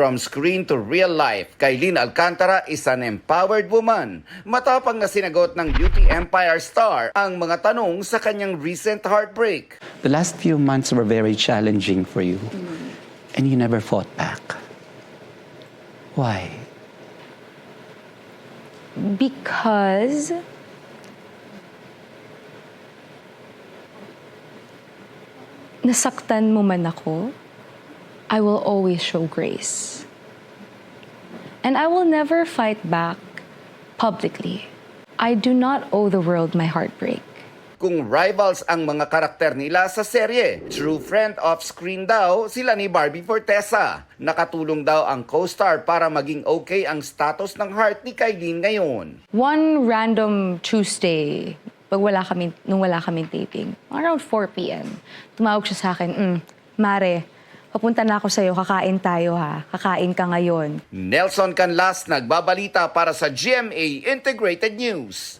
From screen to real life, Kailin Alcantara is an empowered woman. Matapang na sinagot ng Beauty Empire star ang mga tanong sa kanyang recent heartbreak. The last few months were very challenging for you, and you never fought back. Why? Because nasaktan mo man ako, I will always show grace. And I will never fight back publicly. I do not owe the world my heartbreak. Kung rivals ang mga karakter nila sa serye, true friend off-screen daw sila ni Barbie Fortesa. Nakatulong daw ang co-star para maging okay ang status ng heart ni Kailin ngayon. One random Tuesday, nung wala kaming taping, around 4 p.m., tumawag siya sa akin, Mare, papunta na ako sa'yo, kakain tayo ha. Kakain ka ngayon. Nelson Canlas nagbabalita para sa GMA Integrated News.